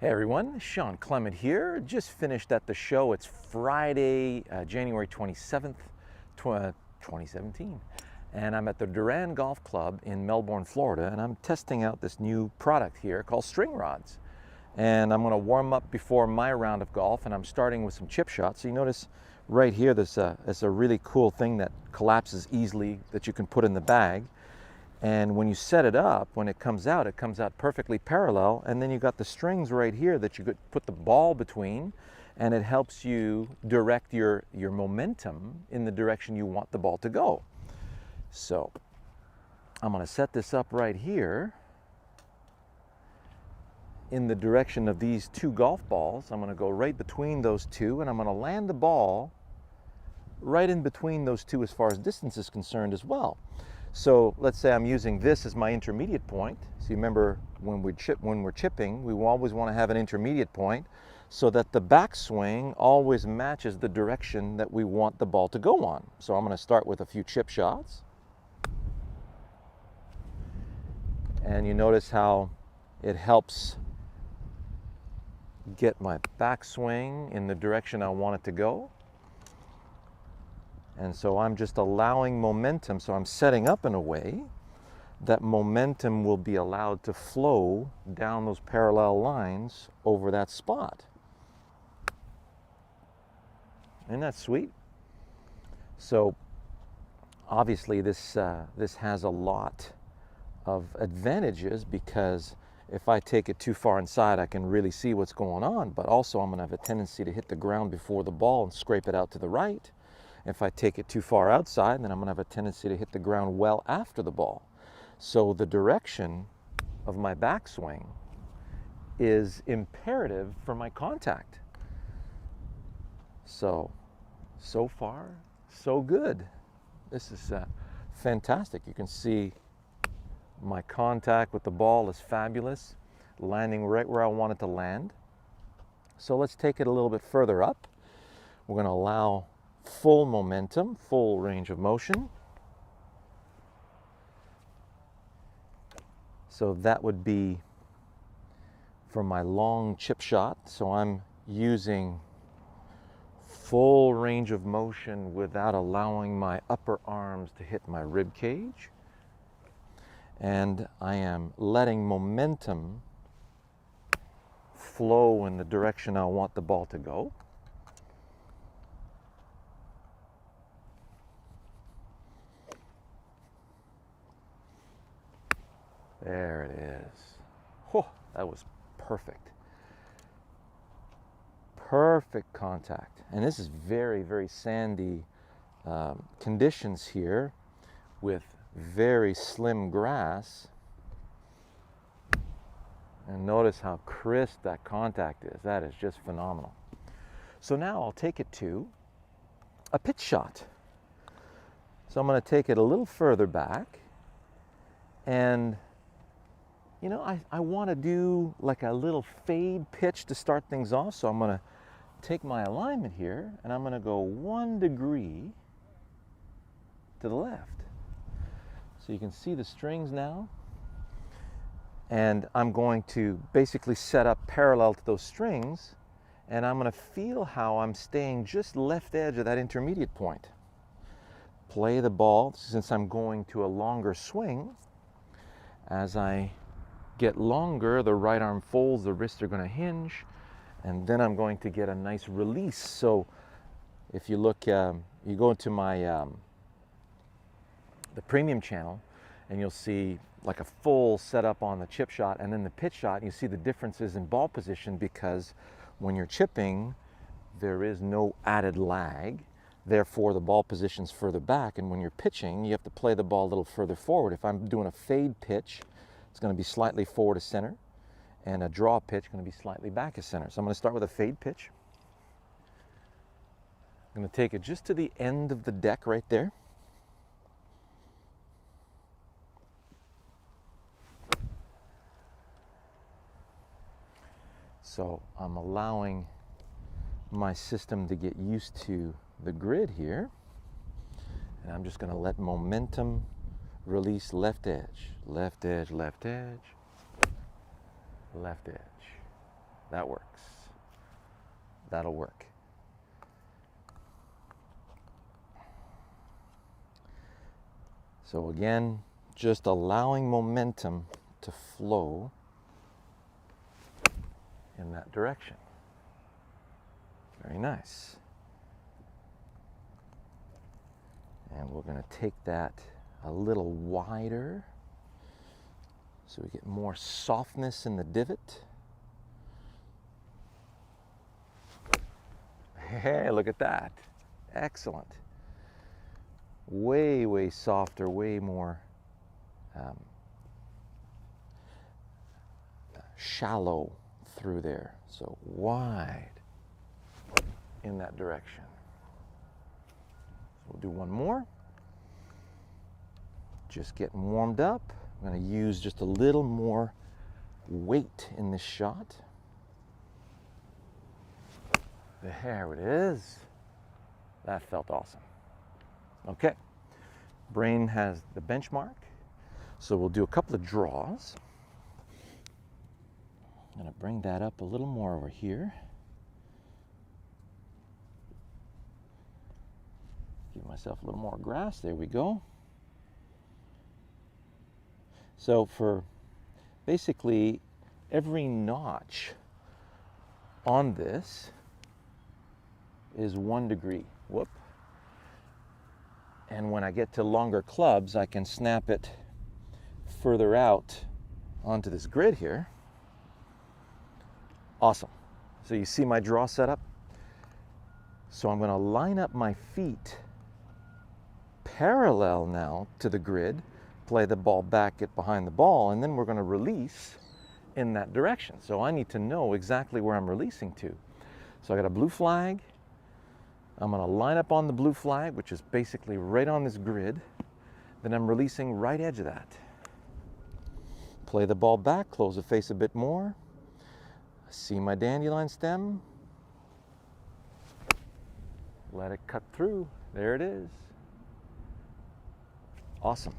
Hey everyone, Shawn Clement here. Just finished at the show. It's Friday, January 27th, 2017. And I'm at the Duran Golf Club in Melbourne, Florida, and I'm testing out this new product here called string rods. And I'm gonna warm up before my round of golf, and I'm starting with some chip shots. So you notice right here, there's a really cool thing that collapses easily that you can put in the bag. And when you set it up, when it comes out perfectly parallel. And then you got the strings right here that you could put the ball between, and it helps you direct your momentum in the direction you want the ball to go. So I'm going to set this up right here in the direction of these two golf balls. I'm going to go right between those two, and I'm going to land the ball right in between those two as far as distance is concerned as well. So let's say I'm using this as my intermediate point. So you remember when we're chipping, we always want to have an intermediate point so that the backswing always matches the direction that we want the ball to go on. So I'm going to start with a few chip shots. And you notice how it helps get my backswing in the direction I want it to go. And so I'm just allowing momentum, so I'm setting up in a way that momentum will be allowed to flow down those parallel lines over that spot. Isn't that sweet? So obviously this has a lot of advantages, because if I take it too far inside, I can really see what's going on, but also I'm going to have a tendency to hit the ground before the ball and scrape it out to the right. If I take it too far outside, then I'm going to have a tendency to hit the ground well after the ball. So the direction of my backswing is imperative for my contact. So far, so good. This is fantastic. You can see my contact with the ball is fabulous, landing right where I want it to land. So let's take it a little bit further up. We're going to allow full momentum, full range of motion. So that would be for my long chip shot. So I'm using full range of motion without allowing my upper arms to hit my rib cage. And I am letting momentum flow in the direction I want the ball to go. There it is. Oh, that was perfect. Perfect contact. And this is very, very sandy conditions here with very slim grass. And notice how crisp that contact is. That is just phenomenal. So now I'll take it to a pitch shot. So I'm going to take it a little further back, and you know, I want to do like a little fade pitch to start things off. So I'm going to take my alignment here, and I'm going to go 1 degree to the left. So you can see the strings now. And I'm going to basically set up parallel to those strings, and I'm going to feel how I'm staying just left edge of that intermediate point. Play the ball, since I'm going to a longer swing. As I get longer, the right arm folds, the wrists are going to hinge, and then I'm going to get a nice release. So if you look, you go into my the premium channel, and you'll see like a full setup on the chip shot and then the pitch shot. You see the differences in ball position, because when you're chipping, there is no added lag. Therefore, the ball position's further back, and when you're pitching, you have to play the ball a little further forward. If I'm doing a fade pitch, it's going to be slightly forward of center, and a draw pitch going to be slightly back of center. So I'm going to start with a fade pitch. I'm going to take it just to the end of the deck right there. So I'm allowing my system to get used to the grid here, and I'm just going to let momentum release left edge, left edge, left edge, left edge. That works. That'll work. So again, just allowing momentum to flow in that direction. Very nice. And we're going to take that a little wider so we get more softness in the divot. Hey, look at that. Excellent. Way, way softer, way more shallow through there. So wide in that direction. So we'll do one more. Just getting warmed up. I'm going to use just a little more weight in this shot. There it is. That felt awesome. Okay, brain has the benchmark, so we'll do a couple of draws. I'm going to bring that up a little more over here. Give myself a little more grass. There we go. So for basically every notch on this is 1 degree. Whoop. And when I get to longer clubs, I can snap it further out onto this grid here. Awesome. So you see my draw setup? So I'm going to line up my feet parallel now to the grid, play the ball back, get behind the ball, and then we're going to release in that direction. So I need to know exactly where I'm releasing to. So I got a blue flag. I'm going to line up on the blue flag, which is basically right on this grid. Then I'm releasing right edge of that. Play the ball back, close the face a bit more. See my dandelion stem. Let it cut through. There it is. Awesome.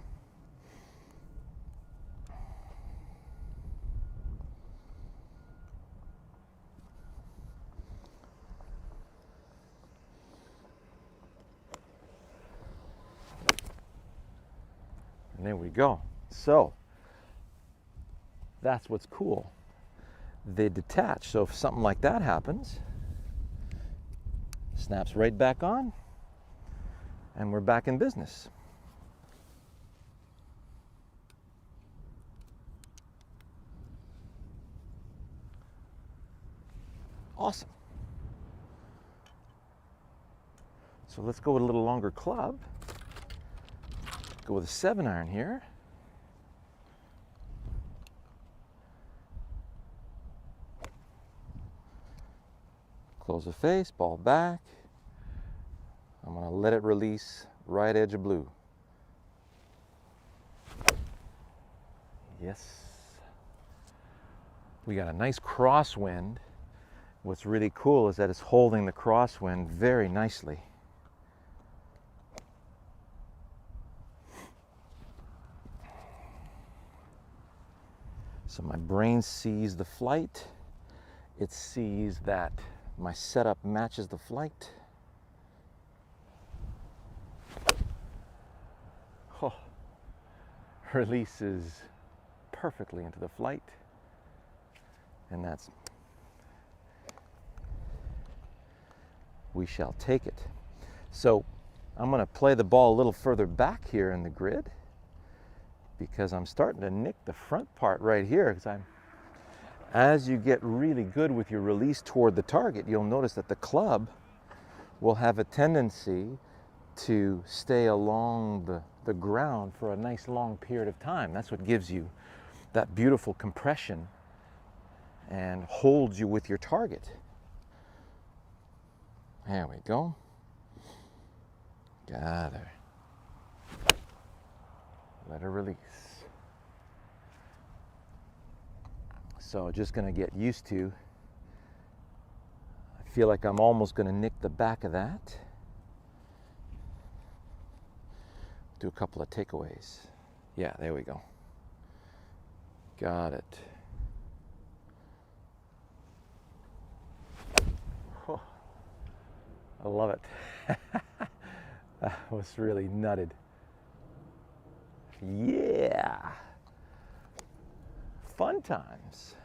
And there we go. So that's what's cool. They detach. So if something like that happens, snaps right back on, and we're back in business. Awesome. So let's go with a little longer club. Go with a 7-iron here. Close the face, ball back. I'm going to let it release right edge of blue. Yes. We got a nice crosswind. What's really cool is that it's holding the crosswind very nicely. So my brain sees the flight. It sees that my setup matches the flight. Oh, releases perfectly into the flight. And that's, we shall take it. So I'm going to play the ball a little further back here in the grid, because I'm starting to nick the front part right here. Because as you get really good with your release toward the target, you'll notice that the club will have a tendency to stay along the ground for a nice long period of time. That's what gives you that beautiful compression and holds you with your target. There we go. Gather. Let her release. So just going to get used to, I feel like I'm almost going to nick the back of that. Do a couple of takeaways. Yeah, there we go. Got it. I love it. That was really nutted. Yeah. Fun times.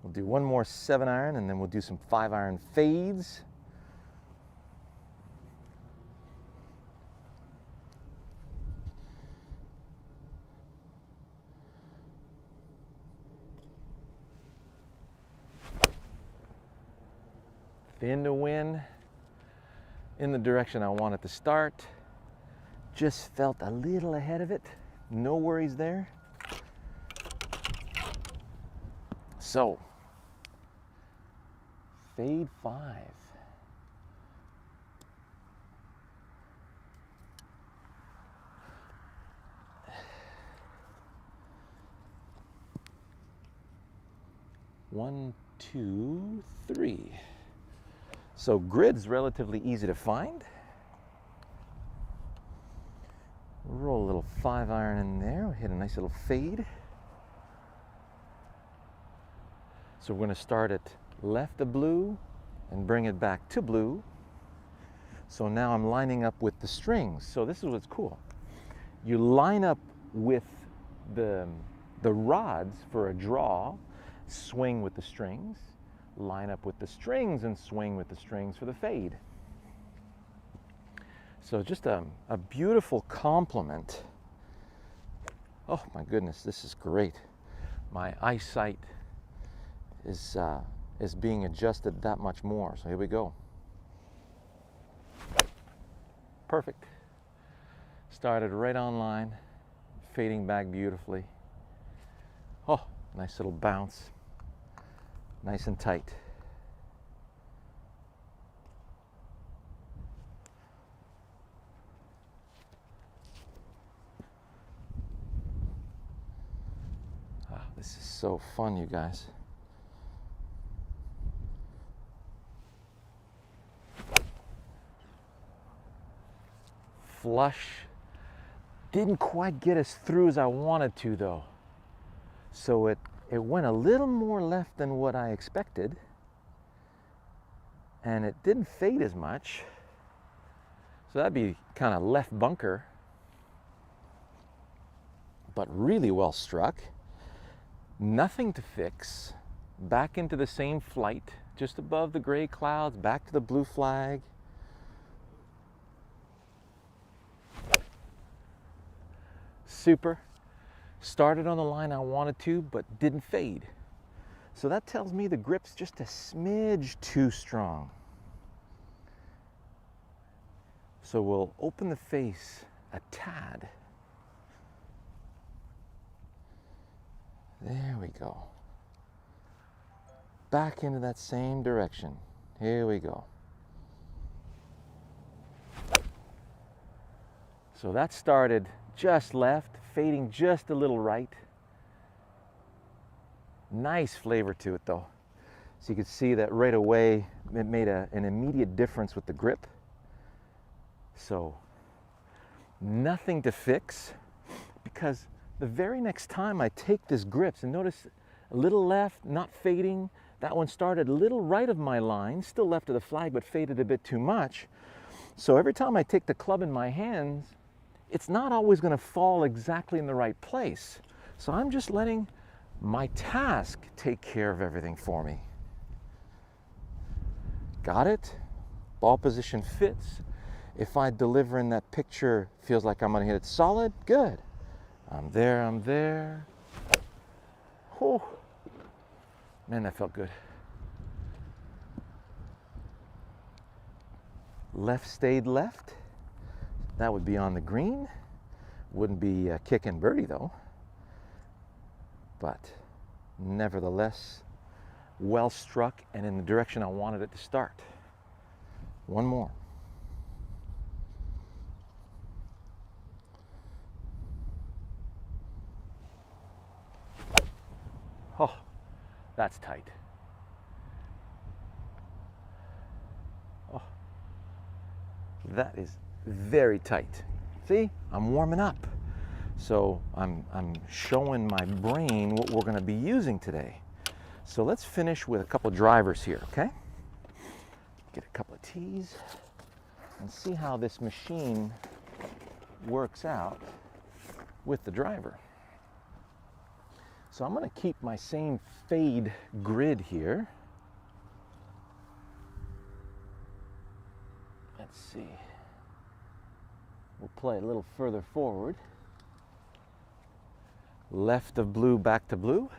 We'll do one more 7-iron and then we'll do some 5-iron fades. Thin to win, in the direction I want it to start. Just felt a little ahead of it. No worries there. So, fade 5. One, two, three. So grid's relatively easy to find. Roll a little 5-iron in there, we'll hit a nice little fade. So we're going to start at left of blue and bring it back to blue. So now I'm lining up with the strings. So this is what's cool. You line up with the rods for a draw, swing with the strings, line up with the strings and swing with the strings for the fade. So just a beautiful complement. Oh my goodness, this is great. My eyesight is being adjusted that much more. So here we go. Perfect. Started right on line, fading back beautifully. Oh, nice little bounce. Nice and tight. Oh, this is so fun, you guys. Flush. Didn't quite get as through as I wanted to though. So it went a little more left than what I expected. And it didn't fade as much. So that'd be kind of left bunker. But really well struck. Nothing to fix. Back into the same flight. Just above the gray clouds, back to the blue flag. Super. Started on the line I wanted to, but didn't fade. So that tells me the grip's just a smidge too strong. So we'll open the face a tad. There we go. Back into that same direction. Here we go. So that started just left, fading just a little right. Nice flavor to it though. So you can see that right away it made an immediate difference with the grip. So nothing to fix, because the very next time I take this grips, and notice a little left, not fading. That one started a little right of my line, still left of the flag, but faded a bit too much. So every time I take the club in my hands, it's not always going to fall exactly in the right place. So I'm just letting my task take care of everything for me. Got it? Ball position fits. If I deliver in that picture, feels like I'm going to hit it solid, good. I'm there, I'm there. Whew. Man, that felt good. Left stayed left. That would be on the green. Wouldn't be a kick and birdie though. But nevertheless, well struck and in the direction I wanted it to start. One more. Oh, that's tight. Oh, that is very tight. See, I'm warming up. So I'm showing my brain what we're going to be using today. So let's finish with a couple drivers here, okay? Get a couple of tees and see how this machine works out with the driver. So I'm going to keep my same fade grid here. Let's see. We'll play a little further forward. Left of blue, back to blue.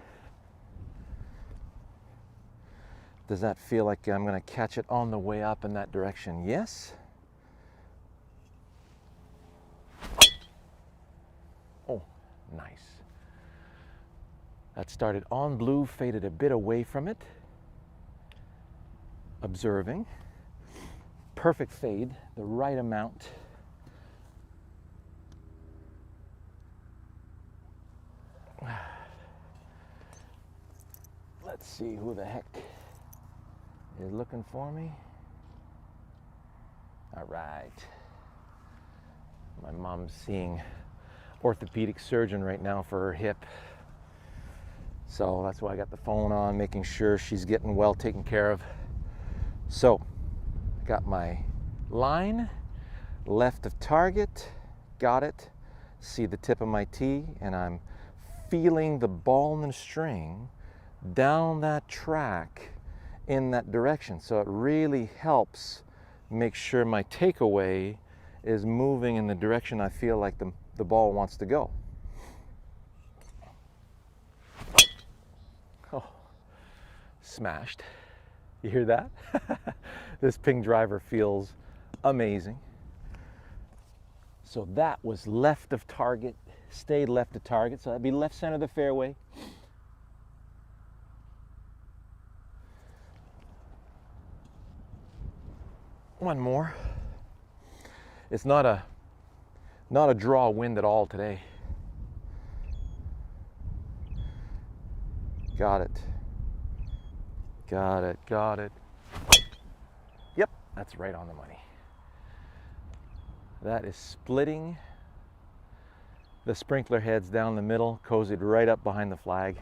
Does that feel like I'm going to catch it on the way up in that direction? Yes. Oh, nice. That started on blue, faded a bit away from it. Observing. Perfect fade, the right amount. Let's see who the heck is looking for me. All right. My mom's seeing orthopedic surgeon right now for her hip. So that's why I got the phone on, making sure she's getting well taken care of. So, I got my line, left of target, got it. See the tip of my tee, and I'm feeling the ball and string down that track in that direction. So it really helps make sure my takeaway is moving in the direction I feel like the ball wants to go. Oh, smashed. You hear that? This ping driver feels amazing. So that was left of target, stayed left of target. So that'd be left center of the fairway. One more. It's not a draw wind at all today. Got it. Got it, got it. Yep, that's right on the money. That is splitting the sprinkler heads down the middle, cozied right up behind the flag.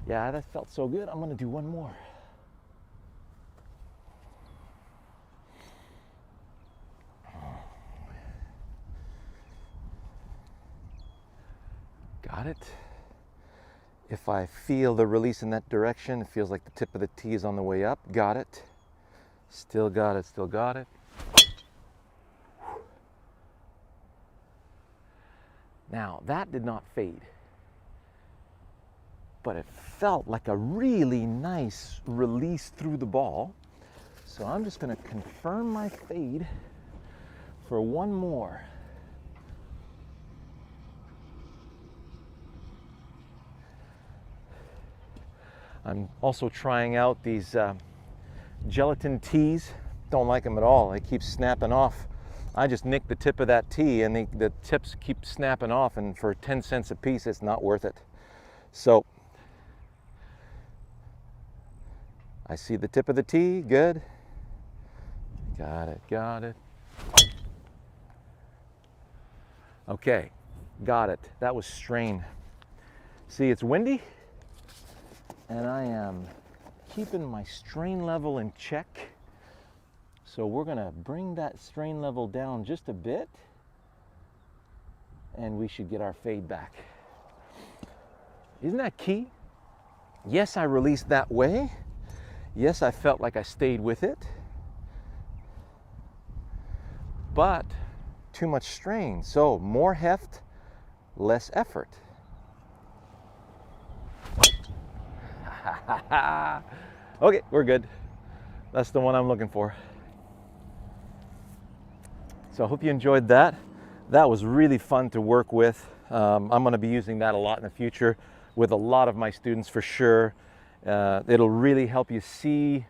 Yeah, that felt so good. I'm gonna do one more. Got it. If I feel the release in that direction, it feels like the tip of the tee is on the way up. Got it. Still got it, still got it. Now, that did not fade, but it felt like a really nice release through the ball. So I'm just going to confirm my fade for one more. I'm also trying out these gelatin tees. Don't like them at all. They keep snapping off. I just nicked the tip of that tee and the tips keep snapping off, and for 10 cents a piece, it's not worth it. So I see the tip of the tee, good. Got it, got it. Okay, got it. That was strain. See, it's windy, and I am keeping my strain level in check. So we're gonna bring that strain level down just a bit, and we should get our fade back. Isn't that key? Yes, I released that way. Yes, I felt like I stayed with it, but too much strain. So more heft, less effort. Okay, we're good. That's the one I'm looking for. So I hope you enjoyed that. That was really fun to work with. I'm going to be using that a lot in the future with a lot of my students for sure. It'll really help you see,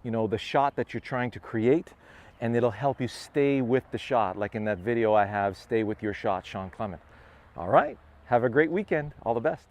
the shot that you're trying to create, and it'll help you stay with the shot. Like in that video I have, Stay With Your Shot, Shawn Clement. All right, have a great weekend. All the best.